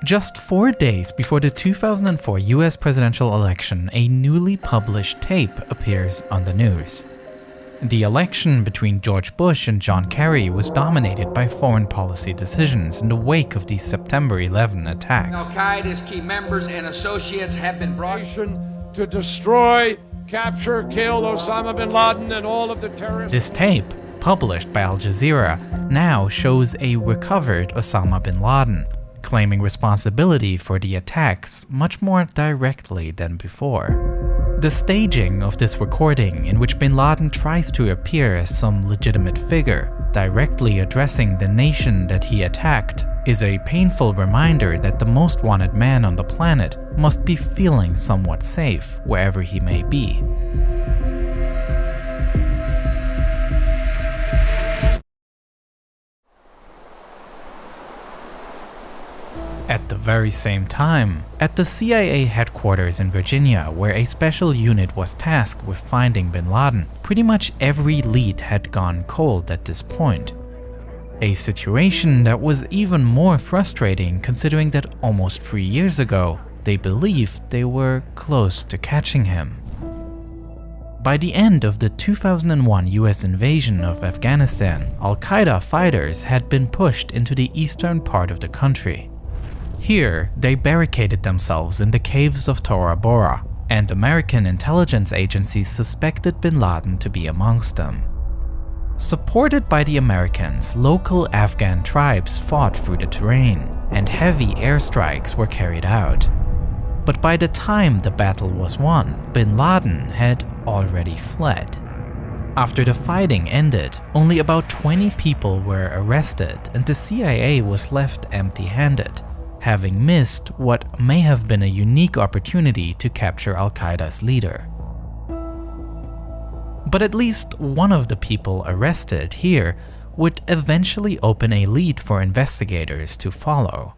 Just 4 days before the 2004 US presidential election, a newly published tape appears on the news. The election between George Bush and John Kerry was dominated by foreign policy decisions in the wake of the September 11 attacks. Al-Qaeda's key members and associates have been brought to destroy, capture, kill Osama Bin Laden and all of the terrorists. This tape, published by Al Jazeera, now shows a recovered Osama Bin Laden, claiming responsibility for the attacks much more directly than before. The staging of this recording, in which Bin Laden tries to appear as some legitimate figure, directly addressing the nation that he attacked, is a painful reminder that the most wanted man on the planet must be feeling somewhat safe wherever he may be. At the very same time, at the CIA headquarters in Virginia, where a special unit was tasked with finding Bin Laden, pretty much every lead had gone cold at this point. A situation that was even more frustrating considering that almost 3 years ago, they believed they were close to catching him. By the end of the 2001 US invasion of Afghanistan, Al-Qaeda fighters had been pushed into the eastern part of the country. Here, they barricaded themselves in the caves of Tora Bora, and American intelligence agencies suspected Bin Laden to be amongst them. Supported by the Americans, local Afghan tribes fought through the terrain, and heavy airstrikes were carried out. But by the time the battle was won, Bin Laden had already fled. After the fighting ended, only about 20 people were arrested, and the CIA was left empty-handed, having missed what may have been a unique opportunity to capture Al-Qaeda's leader. But at least one of the people arrested here would eventually open a lead for investigators to follow.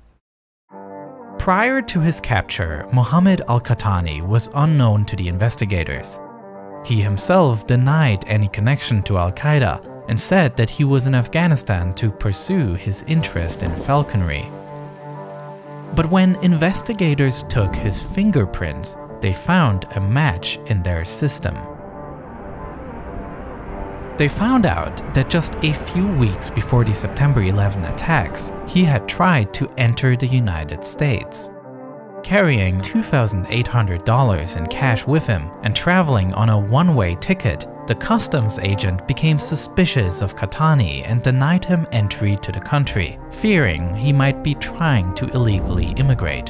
Prior to his capture, Mohammed al-Qahtani was unknown to the investigators. He himself denied any connection to Al-Qaeda and said that he was in Afghanistan to pursue his interest in falconry. But when investigators took his fingerprints, they found a match in their system. They found out that just a few weeks before the September 11 attacks, he had tried to enter the United States. Carrying $2,800 in cash with him and traveling on a one-way ticket, the customs agent became suspicious of Qahtani and denied him entry to the country, fearing he might be trying to illegally immigrate.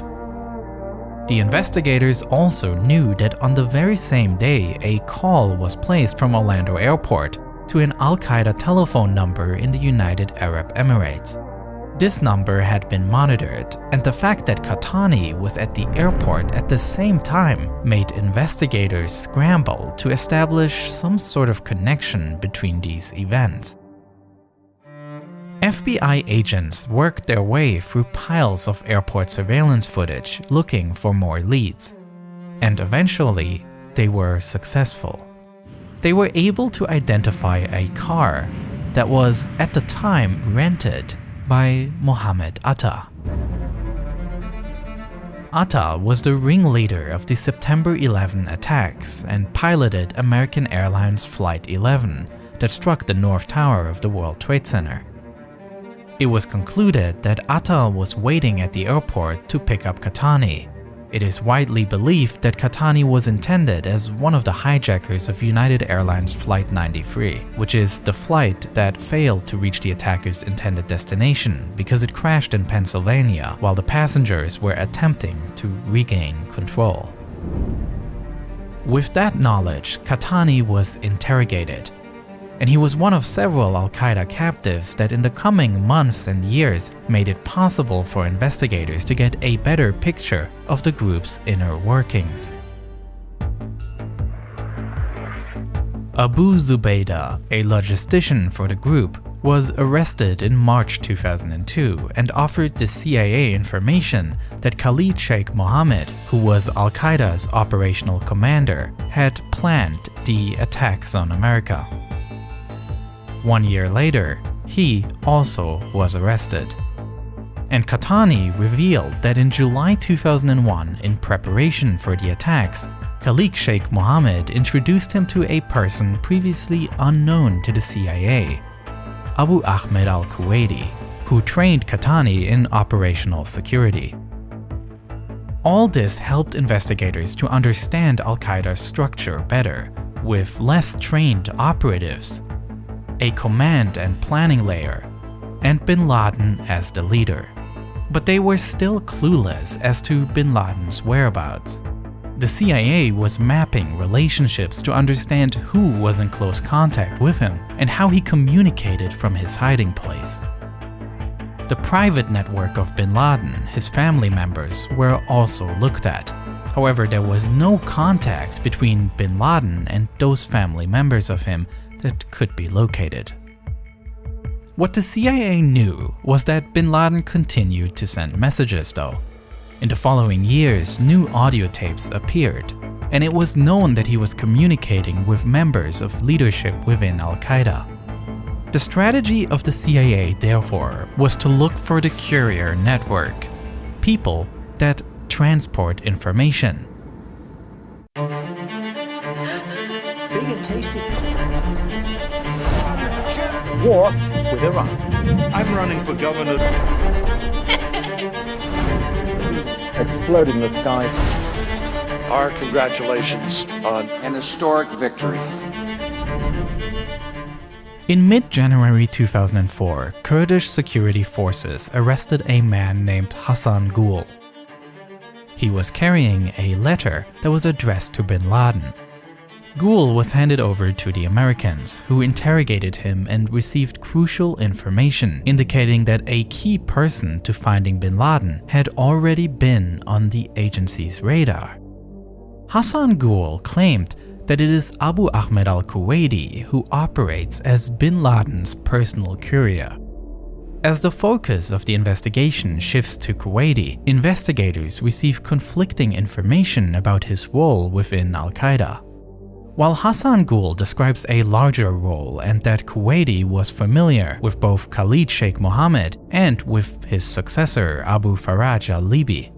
The investigators also knew that on the very same day, a call was placed from Orlando Airport to an Al-Qaeda telephone number in the United Arab Emirates. This number had been monitored, and the fact that Qahtani was at the airport at the same time made investigators scramble to establish some sort of connection between these events. FBI agents worked their way through piles of airport surveillance footage looking for more leads, and eventually they were successful. They were able to identify a car that was at the time rented by Mohammed Atta. Atta was the ringleader of the September 11 attacks and piloted American Airlines Flight 11 that struck the North Tower of the World Trade Center. It was concluded that Atta was waiting at the airport to pick up Qahtani. It is widely believed that Qahtani was intended as one of the hijackers of United Airlines Flight 93, which is the flight that failed to reach the attacker's intended destination because it crashed in Pennsylvania while the passengers were attempting to regain control. With that knowledge, Qahtani was interrogated, and he was one of several Al-Qaeda captives that in the coming months and years made it possible for investigators to get a better picture of the group's inner workings. Abu Zubaydah, a logistician for the group, was arrested in March 2002 and offered the CIA information that Khalid Sheikh Mohammed, who was Al-Qaeda's operational commander, had planned the attacks on America. 1 year later, he also was arrested. And Qahtani revealed that in July 2001, in preparation for the attacks, Khalid Sheikh Mohammed introduced him to a person previously unknown to the CIA, Abu Ahmed al-Kuwaiti, who trained Qahtani in operational security. All this helped investigators to understand Al-Qaeda's structure better, with less trained operatives, a command and planning layer, and Bin Laden as the leader. But they were still clueless as to Bin Laden's whereabouts. The CIA was mapping relationships to understand who was in close contact with him and how he communicated from his hiding place. The private network of Bin Laden, his family members, were also looked at. However, there was no contact between Bin Laden and those family members of him that could be located. What the CIA knew was that Bin Laden continued to send messages though. In the following years, new audio tapes appeared, and it was known that he was communicating with members of leadership within Al-Qaeda. The strategy of the CIA, therefore, was to look for the courier network, people that transport information. Big and tasty. War with Iran. I'm running for governor. Explode in the sky. Our congratulations on An historic victory. In mid-January 2004, Kurdish security forces arrested a man named Hassan Gul. He was carrying a letter that was addressed to Bin Laden. Gul was handed over to the Americans, who interrogated him and received crucial information indicating that a key person to finding Bin Laden had already been on the agency's radar. Hassan Gul claimed that it is Abu Ahmed al-Kuwaiti who operates as Bin Laden's personal courier. As the focus of the investigation shifts to Kuwaiti, investigators receive conflicting information about his role within Al-Qaeda. While Hassan Gul describes a larger role and that Kuwaiti was familiar with both Khalid Sheikh Mohammed and with his successor Abu Faraj al-Libi,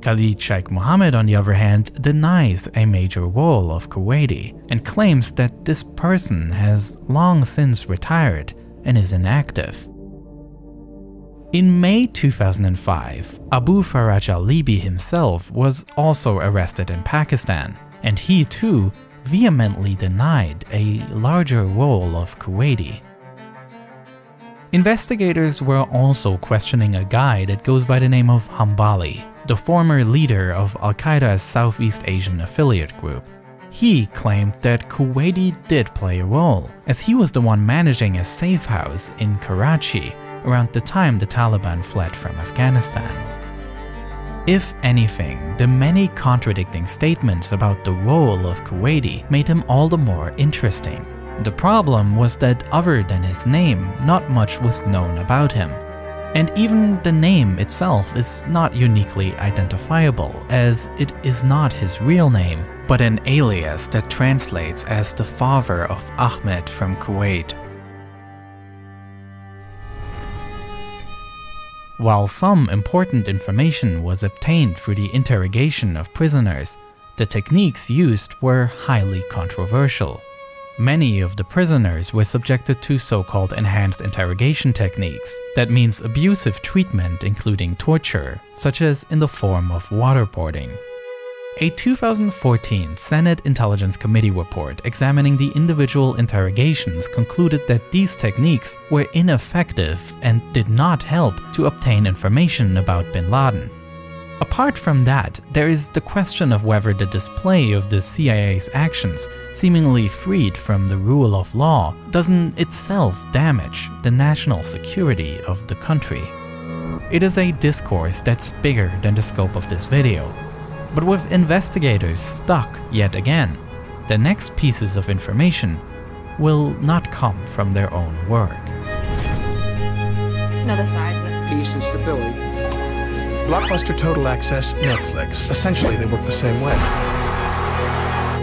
Khalid Sheikh Mohammed, on the other hand, denies a major role of Kuwaiti and claims that this person has long since retired and is inactive. In May 2005, Abu Faraj al-Libi himself was also arrested in Pakistan, and he too vehemently denied a larger role of Kuwaiti. Investigators were also questioning a guy that goes by the name of Hambali, the former leader of Al-Qaeda's Southeast Asian affiliate group. He claimed that Kuwaiti did play a role, as he was the one managing a safe house in Karachi around the time the Taliban fled from Afghanistan. If anything, the many contradicting statements about the role of Kuwaiti made him all the more interesting. The problem was that other than his name, not much was known about him. And even the name itself is not uniquely identifiable, as it is not his real name, but an alias that translates as the father of Ahmed from Kuwait. While some important information was obtained through the interrogation of prisoners, the techniques used were highly controversial. Many of the prisoners were subjected to so-called enhanced interrogation techniques. That means abusive treatment including torture, such as in the form of waterboarding. A 2014 Senate Intelligence Committee report examining the individual interrogations concluded that these techniques were ineffective and did not help to obtain information about Bin Laden. Apart from that, there is the question of whether the display of the CIA's actions, seemingly freed from the rule of law, doesn't itself damage the national security of the country. It is a discourse that's bigger than the scope of this video. But with investigators stuck yet again, the next pieces of information will not come from their own work. No, the sides of Peace and stability. Blockbuster Total Access, Netflix. Essentially, they work the same way.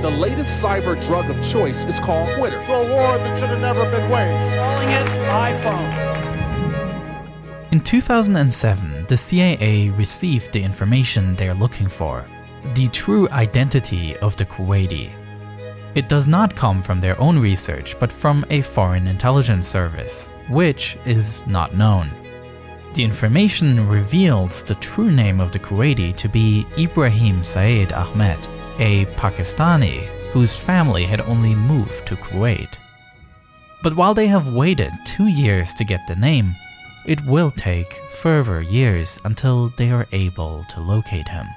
The latest cyber drug of choice is called Twitter. for a war that should have never been waged. Calling it iPhone. In 2007, the CIA received the information they're looking for: the true identity of the Kuwaiti. It does not come from their own research, but from a foreign intelligence service, which is not known. The information reveals the true name of the Kuwaiti to be Ibrahim Saeed Ahmed, a Pakistani whose family had only moved to Kuwait. But while they have waited 2 years to get the name, it will take further years until they are able to locate him.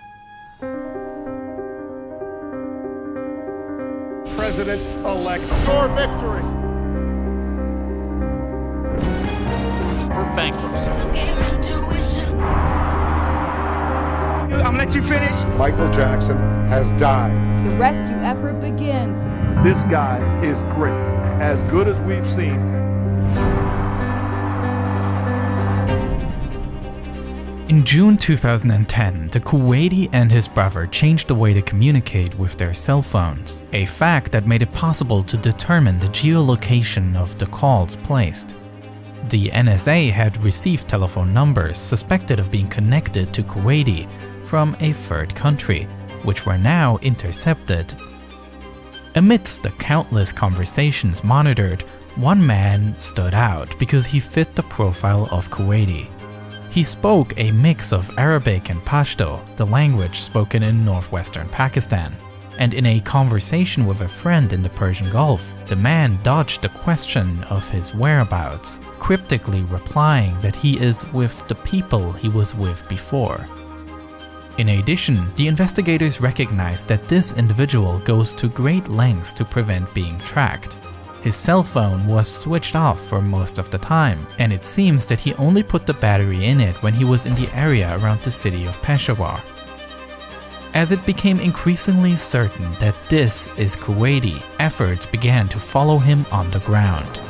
President-elect for victory. For bankruptcy. I'm gonna let you finish. Michael Jackson has died. The rescue effort begins. This guy is great, as good as we've seen. In June 2010, the Kuwaiti and his brother changed the way to communicate with their cell phones, a fact that made it possible to determine the geolocation of the calls placed. The NSA had received telephone numbers suspected of being connected to Kuwaiti from a third country, which were now intercepted. Amidst the countless conversations monitored, one man stood out because he fit the profile of Kuwaiti. He spoke a mix of Arabic and Pashto, the language spoken in northwestern Pakistan. And in a conversation with a friend in the Persian Gulf, the man dodged the question of his whereabouts, cryptically replying that he is with the people he was with before. In addition, the investigators recognized that this individual goes to great lengths to prevent being tracked. His cell phone was switched off for most of the time, and it seems that he only put the battery in it when he was in the area around the city of Peshawar. As it became increasingly certain that this is Kuwaiti, efforts began to follow him on the ground.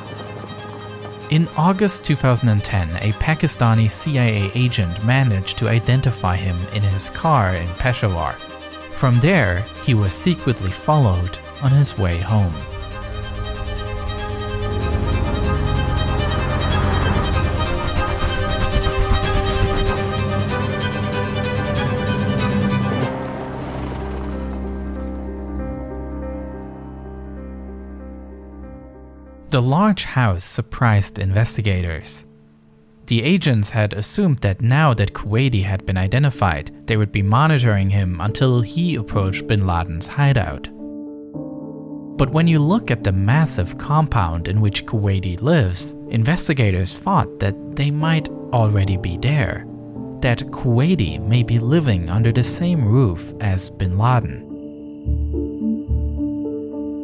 In August 2010, a Pakistani CIA agent managed to identify him in his car in Peshawar. From there, he was secretly followed on his way home. The large house surprised investigators. The agents had assumed that now that Kuwaiti had been identified, they would be monitoring him until he approached Bin Laden's hideout. But when you look at the massive compound in which Kuwaiti lives, investigators thought that they might already be there, that Kuwaiti may be living under the same roof as Bin Laden.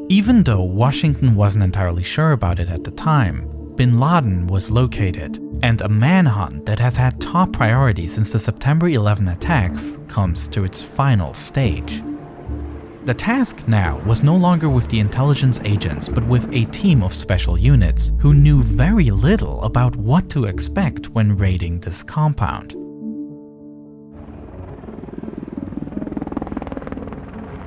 Even though Washington wasn't entirely sure about it at the time, Bin Laden was located, and a manhunt that has had top priority since the September 11 attacks comes to its final stage. The task now was no longer with the intelligence agents, but with a team of special units who knew very little about what to expect when raiding this compound.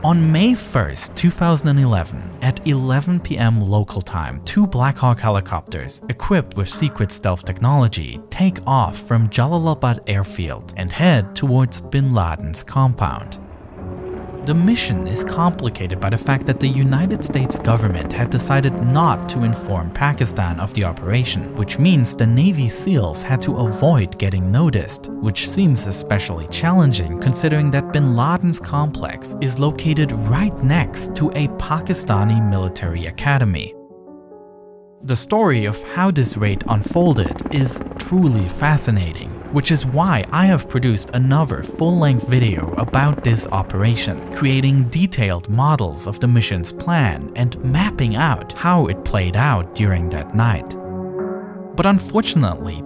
On May 1st, 2011, at 11 p.m. local time, 2 Black Hawk helicopters, equipped with secret stealth technology, take off from Jalalabad airfield and head towards Bin Laden's compound. The mission is complicated by the fact that the United States government had decided not to inform Pakistan of the operation, which means the Navy SEALs had to avoid getting noticed, which seems especially challenging considering that Bin Laden's complex is located right next to a Pakistani military academy. The story of how this raid unfolded is truly fascinating, which is why I have produced another full-length video about this operation, creating detailed models of the mission's plan and mapping out how it played out during that night. But unfortunately,